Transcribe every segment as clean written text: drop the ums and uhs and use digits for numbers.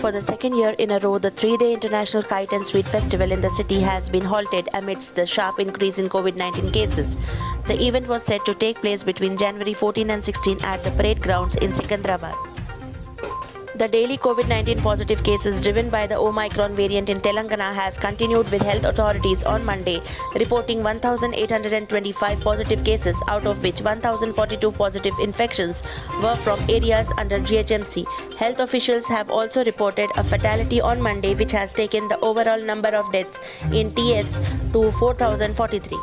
For the second year in a row, the three-day International Kite and Sweet Festival in the city has been halted amidst the sharp increase in COVID-19 cases. The event was set to take place between January 14 and 16 at the parade grounds in Secunderabad. The daily COVID-19 positive cases driven by the Omicron variant in Telangana has continued, with health authorities on Monday reporting 1,825 positive cases, out of which 1,042 positive infections were from areas under GHMC. Health officials have also reported a fatality on Monday, which has taken the overall number of deaths in TS to 4,043.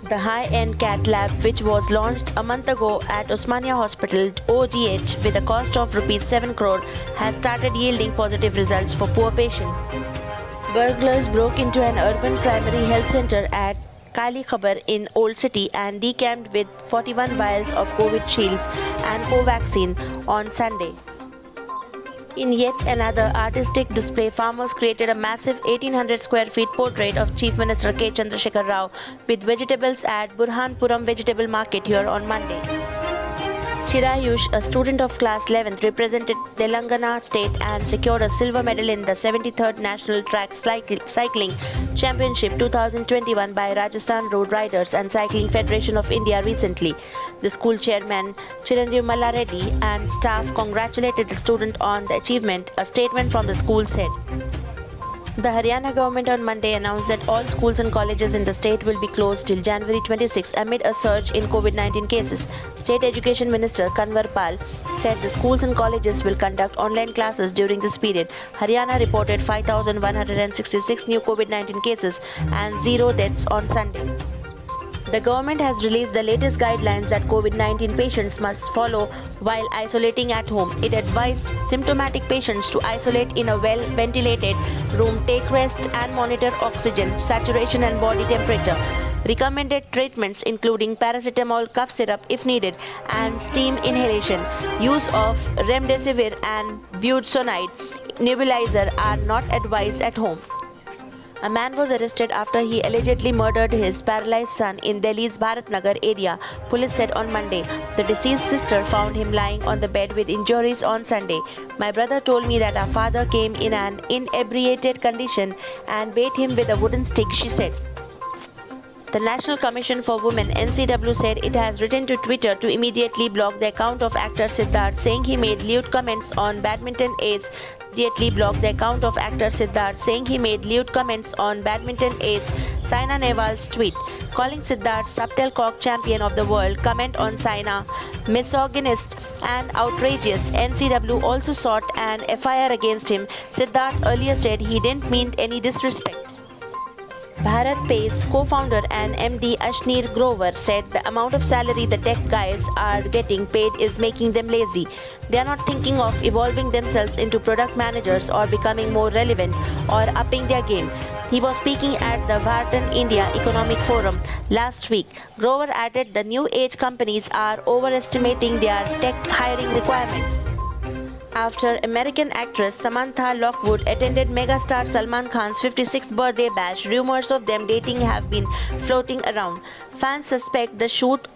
The high-end CAT lab, which was launched a month ago at Osmania Hospital OGH with a cost of Rs 7 crore, has started yielding positive results for poor patients. Burglars broke into an urban primary health center at Kali Khabar in Old City and decamped with 41 vials of COVID shields and Covaxin on Sunday. In yet another artistic display, farmers created a massive 1800 square feet portrait of Chief Minister K. Chandrasekhar Rao with vegetables at Burhanpuram Vegetable Market here on Monday. Chirayush, a student of class 11th, represented Telangana state and secured a silver medal in the 73rd National Track Cycling Championship 2021 by Rajasthan Road Riders and Cycling Federation of India recently. The school chairman, Chiranjeev Malla Reddy, and staff congratulated the student on the achievement, a statement from the school said. The Haryana government on Monday announced that all schools and colleges in the state will be closed till January 26 amid a surge in COVID-19 cases. State Education Minister Kanwar Pal said the schools and colleges will conduct online classes during this period. Haryana reported 5,166 new COVID-19 cases and 0 deaths on Sunday. The government has released the latest guidelines that COVID-19 patients must follow while isolating at home. It advised symptomatic patients to isolate in a well-ventilated room, take rest and monitor oxygen, saturation and body temperature. Recommended treatments including paracetamol, cough syrup if needed, and steam inhalation. Use of remdesivir and budesonide nebulizer are not advised at home. A man was arrested after he allegedly murdered his paralyzed son in Delhi's Bharat Nagar area, police said on Monday. The deceased sister found him lying on the bed with injuries on Sunday. My brother told me that our father came in an inebriated condition and beat him with a wooden stick, she said. The National Commission for Women (NCW) said it has written to Twitter to immediately block the account of actor Siddharth, saying he made lewd comments on badminton ace. Immediately blocked the account of actor Siddharth, saying he made lewd comments on badminton ace Saina Nehwal's tweet, calling Siddharth Shuttlecock champion of the world. Comment on Saina misogynist and outrageous. NCW also sought an FIR against him. Siddharth earlier said he didn't mean any disrespect. Bharat Pay's co-founder and MD Ashneer Grover said the amount of salary the tech guys are getting paid is making them lazy. They are not thinking of evolving themselves into product managers or becoming more relevant or upping their game. He was speaking at the Bharatan India Economic Forum last week. Grover added the new age companies are overestimating their tech hiring requirements. After American actress Samantha Lockwood attended megastar Salman Khan's 56th birthday bash, rumors of them dating have been floating around. Fans suspect the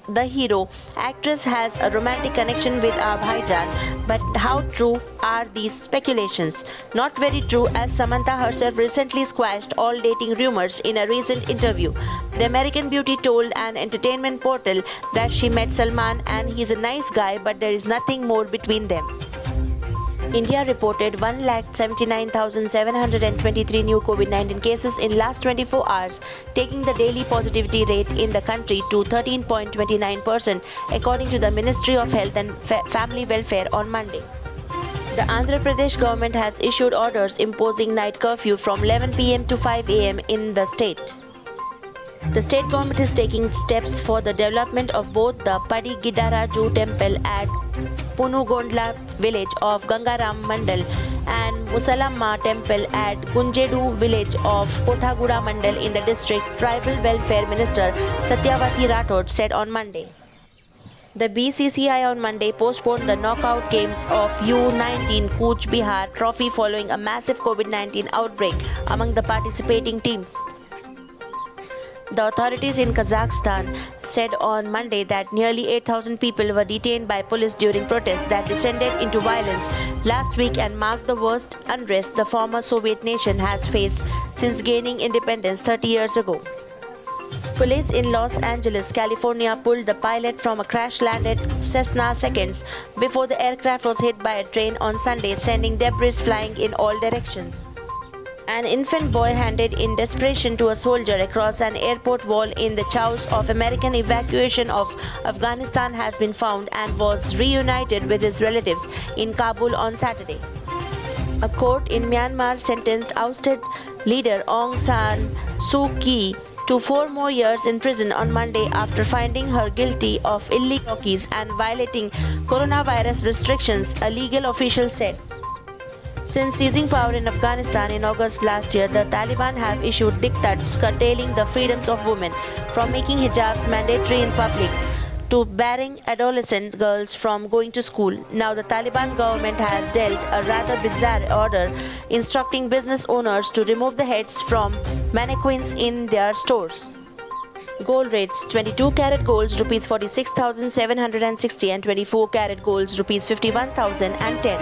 the hero actress has a romantic connection with our Bhaijan, but how true are these speculations? Not very true, as Samantha herself recently squashed all dating rumors in a recent interview. The American beauty told an entertainment portal that she met Salman and he's a nice guy, but there is nothing more between them. India reported 1,79,723 new COVID-19 cases in last 24 hours, taking the daily positivity rate in the country to 13.29%, according to the Ministry of Health and Family Welfare on Monday. The Andhra Pradesh government has issued orders imposing night curfew from 11 p.m. to 5 a.m. in the state. The state government is taking steps for the development of both the Padi Gidaraju temple at Punugondla village of Gangaram Mandal and Musalamma temple at Gunjedu village of Kothaguda Mandal in the district, Tribal Welfare Minister Satyavati Rathod said on Monday. The BCCI on Monday postponed the knockout games of U19 Cooch Bihar Trophy following a massive COVID-19 outbreak among the participating teams. The authorities in Kazakhstan said on Monday that nearly 8,000 people were detained by police during protests that descended into violence last week and marked the worst unrest the former Soviet nation has faced since gaining independence 30 years ago. Police in Los Angeles, California pulled the pilot from a crash-landed Cessna seconds before the aircraft was hit by a train on Sunday, sending debris flying in all directions. An infant boy handed in desperation to a soldier across an airport wall in the chaos of American evacuation of Afghanistan has been found and was reunited with his relatives in Kabul on Saturday. A court in Myanmar sentenced ousted leader Aung San Suu Kyi to 4 more years in prison on Monday after finding her guilty of illegal keys and violating coronavirus restrictions, a legal official said. Since seizing power in Afghanistan in August last year, the Taliban have issued diktats curtailing the freedoms of women, from making hijabs mandatory in public to barring adolescent girls from going to school. Now the Taliban government has dealt a rather bizarre order instructing business owners to remove the heads from mannequins in their stores. Gold rates: 22 karat golds rupees 46,760 and 24 karat golds rupees 51,010.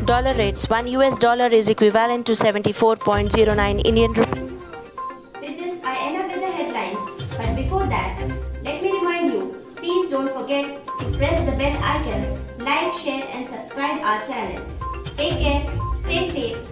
Dollar rates: 1 US dollar is equivalent to 74.09 Indian rupees. With this, I end up with the headlines. But before that, let me remind you, please don't forget to press the bell icon, like, share and subscribe our channel. Take care, stay safe